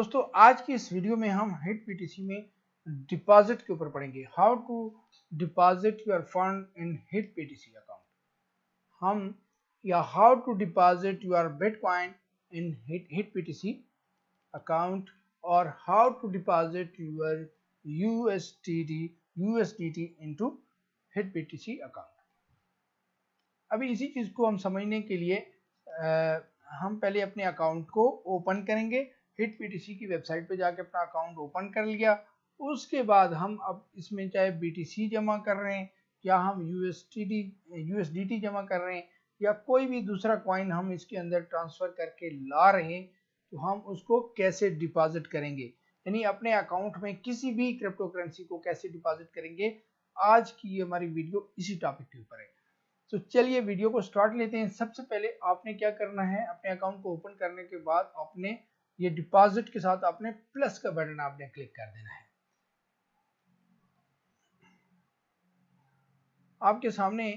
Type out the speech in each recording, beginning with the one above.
दोस्तों आज की इस वीडियो में हम हिटबीटीसी में डिपॉजिट के ऊपर पढ़ेंगे। How to deposit your fund in HitBTC account. हम या how to deposit your bitcoin in HitBTC account और how to deposit your USDT into HitBTC account. अभी इसी चीज को हम समझने के लिए हम पहले अपने अकाउंट को ओपन करेंगे। हिटबीटीसी की वेबसाइट पे जाके अपना अकाउंट ओपन कर लिया। उसके बाद हम अब इसमें चाहे बीटीसी जमा कर रहे हैं या हम यूएसडीटी जमा कर रहे हैं या कोई भी दूसरा कॉइन हम इसके अंदर ट्रांसफर करके ला रहे हैं, तो हम उसको कैसे डिपॉजिट करेंगे, यानी अपने अकाउंट में किसी भी क्रिप्टो करेंसी को कैसे डिपॉजिट करेंगे। आज की ये हमारी वीडियो इसी टॉपिक के ऊपर है। तो चलिए वीडियो को स्टार्ट लेते हैं। सबसे पहले आपने क्या करना है, अपने अकाउंट को ओपन करने के बाद आपने ये डिपॉजिट के साथ आपने प्लस का बटन आपने क्लिक कर देना है। आपके सामने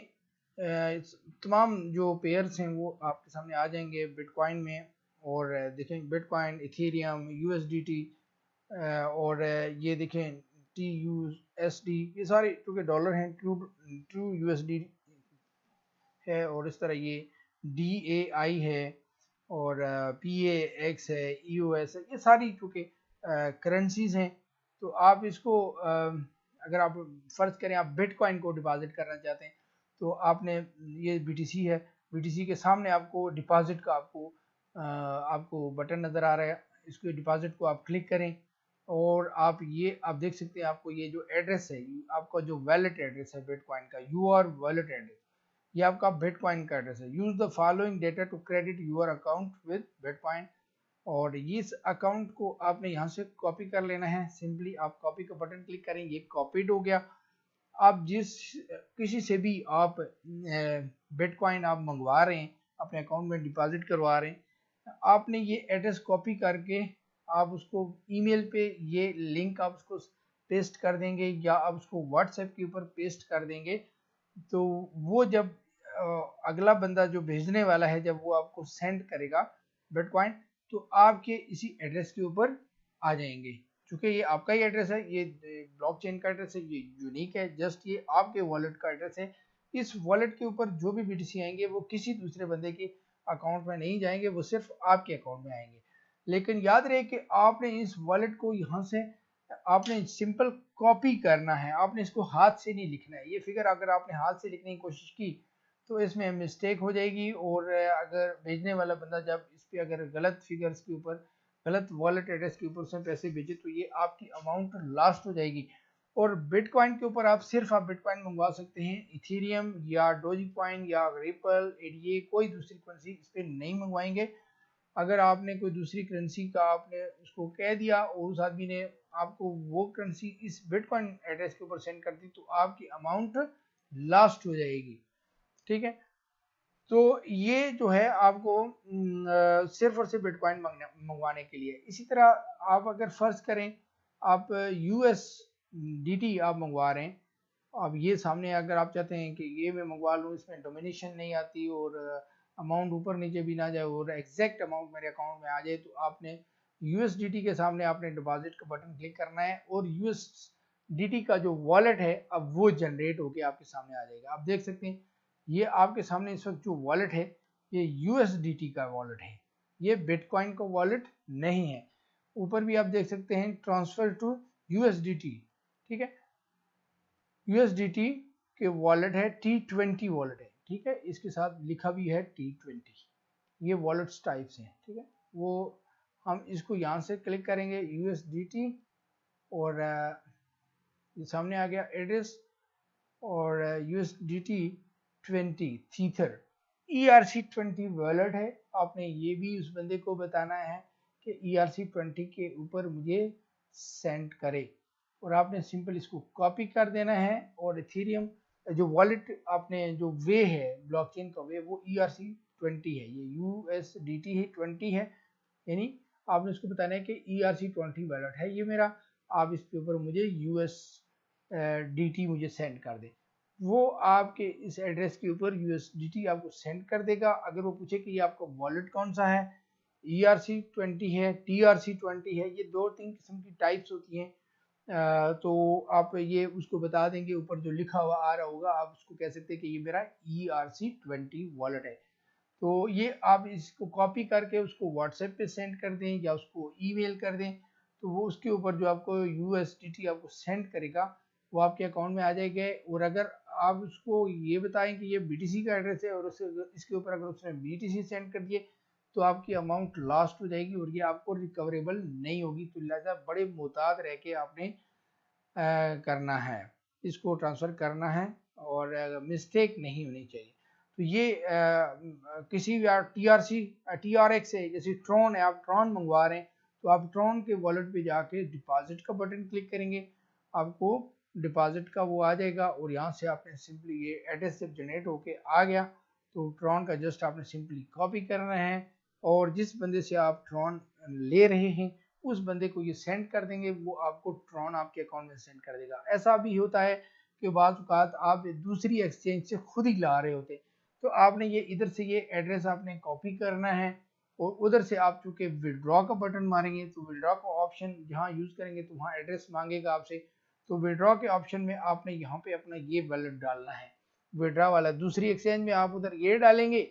तमाम जो पेयर्स हैं वो आपके सामने आ जाएंगे बिटकॉइन में, और देखें बिटकॉइन, इथेरियम, यूएसडीटी और ये देखें TUSD, ये सारे क्योंकि डॉलर हैं, ट्रू यूएसडी है, और इस तरह ये DAI है और PAX है, EOS है, ये सारी चूँकि करेंसीज हैं। तो आप इसको अगर आप फर्ज करें आप बिटकॉइन को डिपॉजिट करना चाहते हैं तो आपने ये BTC है, BTC के सामने आपको डिपॉजिट का आपको बटन नज़र आ रहा है। इसको डिपॉजिट को आप क्लिक करें और आप देख सकते हैं आपको ये जो एड्रेस है, आपका जो वैलेट एड्रेस है बिटकॉइन का, यूर वैलेट एड्रेस, ये आपका बिटकॉइन का एड्रेस है। Use the following data to credit your account with bitcoin, और इस अकाउंट को आपने यहाँ से कॉपी कर लेना है। सिंपली आप कॉपी का बटन क्लिक करेंगे, कॉपीड हो गया। आप किसी से भी आप बिटकॉइन आप मंगवा रहे हैं, अपने अकाउंट में डिपॉजिट करवा रहे हैं, आपने ये एड्रेस कॉपी करके आप उसको ईमेल पे ये लिंक आप उसको पेस्ट कर देंगे या आप उसको व्हाट्सएप के ऊपर पेस्ट कर देंगे। तो वो जब अगला बंदा जो भेजने वाला है, जब वो आपको सेंड करेगा बिटकॉइन, तो आपके इसी एड्रेस के ऊपर आ जाएंगे। क्योंकि ये आपका ही एड्रेस है, ये ब्लॉकचेन का एड्रेस है, ये यूनिक है, जस्ट ये आपके वॉलेट का एड्रेस है। इस वॉलेट के ऊपर जो भी BTC आएंगे वो किसी दूसरे बंदे के अकाउंट में नहीं जाएंगे, वो सिर्फ आपके अकाउंट में आएंगे। लेकिन याद रहे कि आपने इस वॉलेट को यहाँ से आपने सिंपल कॉपी करना है, आपने इसको हाथ से नहीं लिखना है। ये फिगर अगर आपने हाथ से लिखने की कोशिश की तो इसमें मिस्टेक हो जाएगी, और अगर भेजने वाला बंदा जब इस पे अगर गलत फिगर्स के ऊपर, गलत वॉलेट एड्रेस के ऊपर उसमें पैसे भेजे तो ये आपकी अमाउंट लास्ट हो जाएगी। और बिटकॉइन के ऊपर आप बिटकॉइन मंगवा सकते हैं, इथेरियम या डोजीकॉइन या रिपल, ADA, कोई दूसरी करेंसी इस पर नहीं मंगवाएंगे। अगर आपने कोई दूसरी करेंसी का आपने उसको कह दिया और उस आदमी ने आपको वो करेंसी इस बिटकॉइन एड्रेस के ऊपर सेंड कर दी तो आपकी अमाउंट लास्ट हो जाएगी। ठीक है, तो ये जो है आपको सिर्फ और सिर्फ बिटकॉइन मंगवाने के लिए। इसी तरह आप अगर फर्ज करें आप USDT आप मंगवा रहे हैं, अब ये सामने अगर आप चाहते हैं कि ये मैं मंगवा लूँ, इसमें डोमिनेशन नहीं आती और अमाउंट ऊपर नीचे भी ना जाए और एग्जैक्ट अमाउंट मेरे अकाउंट में आ जाए, तो आपने USDT के सामने आपने डिपॉजिट का बटन क्लिक करना है और USDT का जो वॉलेट है अब वो जनरेट होके आपके सामने आ जाएगा। आप देख सकते हैं ये आपके सामने इस वक्त जो वॉलेट है ये USDT का वॉलेट है, ये बिटकॉइन का वॉलेट नहीं है। ऊपर भी आप देख सकते हैं ट्रांसफर टू USDT, ठीक है, USDT के वॉलेट है, T20 वॉलेट है, ठीक है, इसके साथ लिखा भी है T20। ये वॉलेट्स टाइप्स हैं, ठीक है। वो हम इसको यहाँ से क्लिक करेंगे USDT और ये सामने आ गया एड्रेस, और USDT 20 थीथर ERC20 वॉलेट है। आपने ये भी उस बंदे को बताना है कि ERC20 के ऊपर मुझे सेंड करे, और आपने सिंपल इसको कॉपी कर देना है। और इथेरियम जो वॉलेट आपने जो वे है ब्लॉकचेन का वे, वो ERC20 है, ये USDT है 20 है, यानी आपने उसको बताना है कि ERC20 वॉलेट है ये मेरा, आप इसके ऊपर मुझे USDT मुझे सेंड कर दे। वो आपके इस एड्रेस के ऊपर USDT आपको सेंड कर देगा। अगर वो पूछे कि ये आपका वॉलेट कौन सा है ERC20 है, TRC20 है, ये 2-3 किस्म की टाइप्स होती हैं। तो आप ये उसको बता देंगे, ऊपर जो लिखा हुआ आ रहा होगा आप उसको कह सकते हैं कि ये मेरा ERC20 वॉलेट है। तो ये आप इसको कॉपी करके उसको व्हाट्सएप पे सेंड कर दें या उसको ईमेल कर दें, तो वो उसके ऊपर जो आपको USDT आपको सेंड करेगा वो आपके अकाउंट में आ जाएगा। और अगर आप उसको ये बताएं कि ये BTC का एड्रेस है और इसके ऊपर अगर उसने BTC सेंड कर दिए तो आपकी अमाउंट लॉस्ट हो जाएगी और ये आपको रिकवरेबल नहीं होगी। तो लिहाजा बड़े मोहतात रह के आपने करना है, इसको ट्रांसफ़र करना है और मिस्टेक नहीं होनी चाहिए। तो ये किसी भी TRX से, जैसे ट्रॉन है, आप ट्रॉन मंगवा रहे हैं तो आप ट्रॉन के वॉलेट पे जाके डिपॉजिट का बटन क्लिक करेंगे, आपको डिपॉजिट का वो आ जाएगा और यहाँ से आपने सिंपली ये एड्रेस जब जनरेट होके आ गया तो ट्रॉन का जस्ट आपने सिंपली कॉपी करना है और जिस बंदे से आप ट्रॉन ले रहे हैं उस बंदे को ये सेंड कर देंगे, वो आपको ट्रॉन आपके अकाउंट में सेंड कर देगा। ऐसा भी होता है कि बाज़ औक़ात आप दूसरी एक्सचेंज से खुद ही ला रहे होते, तो आपने ये इधर से ये एड्रेस आपने कॉपी करना है और उधर से आप चूँकि विड्रॉ का बटन मारेंगे तो विड्रॉ का ऑप्शन जहाँ यूज़ करेंगे तो वहाँ एड्रेस मांगेगा आपसे, तो विड्रॉ के ऑप्शन में आपने यहाँ पे अपना ये वॉलेट डालना है विड्रॉ वाला। दूसरी एक्सचेंज में आप उधर ये डालेंगे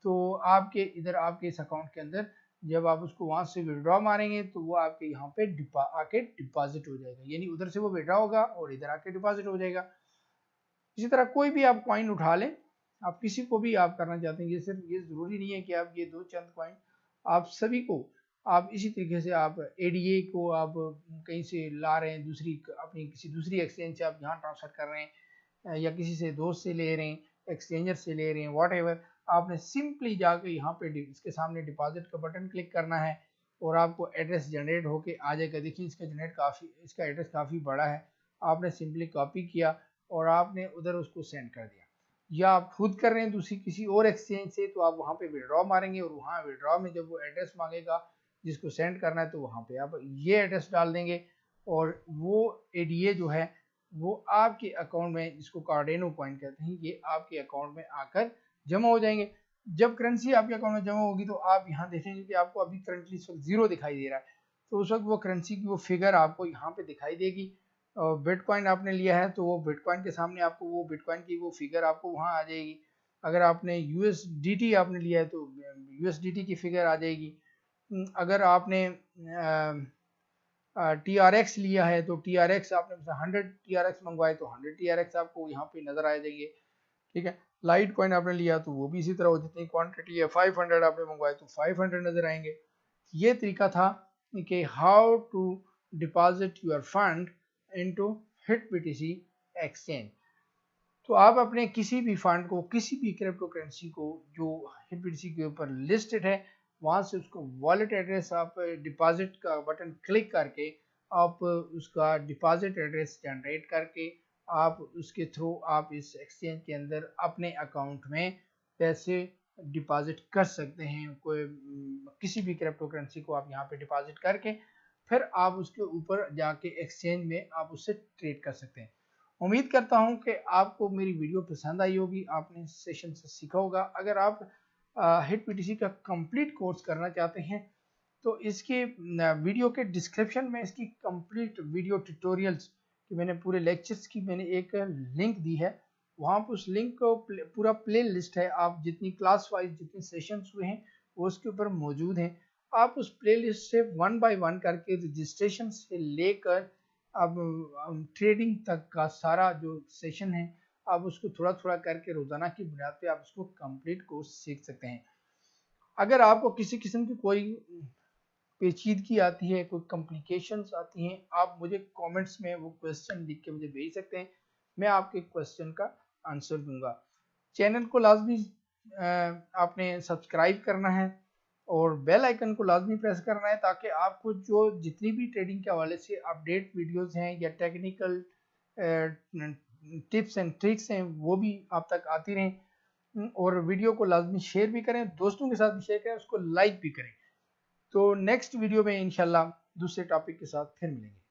तो आपके इधर आपके इस अकाउंट के अंदर जब आप उसको वहाँ से विड्रॉ मारेंगे तो वो आपके यहाँ पे आके डिपॉजिट हो जाएगा, यानी उधर से वो विड्रॉ होगा और इधर आके डिपॉजिट हो जाएगा। इसी तरह कोई भी आप कॉइन उठा लें, आप किसी को भी आप करना चाहते हैं, ये सिर्फ ये ज़रूरी नहीं है कि आप ये 2 चंद कॉइन, आप सभी को आप इसी तरीके से आप ADA को आप कहीं से ला रहे हैं, दूसरी अपनी किसी दूसरी एक्सचेंज से आप यहाँ ट्रांसफ़र कर रहे हैं या किसी से दोस्त से ले रहे हैं, एक्सचेंजर से ले रहे हैं, वॉट आपने सिंपली जाके यहाँ पे इसके सामने डिपॉजिट का बटन क्लिक करना है और आपको एड्रेस जनरेट होके आ जाएगा। देखिए इसका एड्रेस काफ़ी बड़ा है, आपने सिंपली कॉपी किया और आपने उधर उसको सेंड कर दिया। या आप खुद कर रहे हैं दूसरी किसी और एक्सचेंज से तो आप वहाँ पे विड्रॉ मारेंगे और वहाँ विड्रॉ में जब वो एड्रेस मांगेगा जिसको सेंड करना है तो वहाँ पे आप ये एड्रेस डाल देंगे और वो ADA जो है वो आपके अकाउंट में, जिसको कार्डेनो कॉइन कहते हैं, ये आपके अकाउंट में आकर जमा हो जाएंगे। जब करेंसी आपके अकाउंट में जमा होगी तो आप यहाँ देखेंगे कि आपको अभी करंटली इस वक्त 0 दिखाई दे रहा है, तो उस वक्त वो करेंसी की वो फिगर आपको यहाँ पे दिखाई देगी। बिटकॉइन आपने लिया है तो वो बिटकॉइन के सामने आपको वो बिटकॉइन की वो फिगर आपको वहाँ आ जाएगी। अगर आपने USDT आपने लिया है तो USDT की फिगर आ जाएगी। अगर आपने TRX लिया है तो TRX आपने 100 TRX मंगवाए तो 100 TRX आपको यहाँ पे नजर आ जाएंगे। ठीक है, लाइट कॉइन आपने लिया तो वो भी इसी तरह, जितनी क्वांटिटी है 500 आपने मंगवाए तो 500 नजर आएंगे। ये तरीका था कि how to deposit your fund into Hitbtc exchange. तो आप अपने किसी भी फंड को, किसी भी क्रिप्टो करेंसी को जो Hitbtc के ऊपर लिस्टेड है, वहां से उसको वॉलेट एड्रेस आप डिपॉजिट का बटन क्लिक करके आप उसका डिपॉजिट एड्रेस जनरेट करके आप उसके थ्रू आप इस एक्सचेंज के अंदर अपने अकाउंट में पैसे डिपॉजिट कर सकते हैं। कोई किसी भी क्रिप्टो करेंसी को आप यहाँ पे डिपॉजिट करके फिर आप उसके ऊपर जाके एक्सचेंज में आप उससे ट्रेड कर सकते हैं। उम्मीद करता हूँ कि आपको मेरी वीडियो पसंद आई होगी, आपने इस सेशन से सीखा होगा। अगर आप Hitbtc का कंप्लीट कोर्स करना चाहते हैं तो इसके वीडियो के डिस्क्रिप्शन में इसकी कंप्लीट वीडियो ट्यूटोरियल्स कि मैंने पूरे लेक्चर्स की मैंने एक लिंक दी है, वहाँ पर उस लिंक को पूरा प्ले लिस्ट है, आप जितनी क्लास वाइज जितने सेशंस हुए हैं वो उसके ऊपर मौजूद हैं। आप उस प्ले लिस्ट से 1 बाय 1 करके रजिस्ट्रेशन से लेकर अब ट्रेडिंग तक का सारा जो सेशन है आप उसको थोड़ा थोड़ा करके रोजाना की बुनियाद पे आप उसको कंप्लीट कोर्स सीख सकते हैं। अगर आपको किसी किस्म की कोई पेचीदगी आती है, कोई कॉम्प्लिकेशंस आती हैं, आप मुझे कमेंट्स में वो क्वेश्चन लिख के मुझे भेज सकते हैं, मैं आपके क्वेश्चन का आंसर दूंगा। चैनल को लाजमी आपने सब्सक्राइब करना है और बेल आइकन को लाजमी प्रेस करना है ताकि आपको जो जितनी भी ट्रेडिंग के हवाले से अपडेट वीडियोस हैं या टेक्निकल टिप्स एंड ट्रिक्स हैं वो भी आप तक आती रहें। और वीडियो को लाजमी शेयर भी करें, दोस्तों के साथ भी शेयर करें, उसको लाइक भी करें। तो नेक्स्ट वीडियो में इंशाल्लाह दूसरे टॉपिक के साथ फिर मिलेंगे।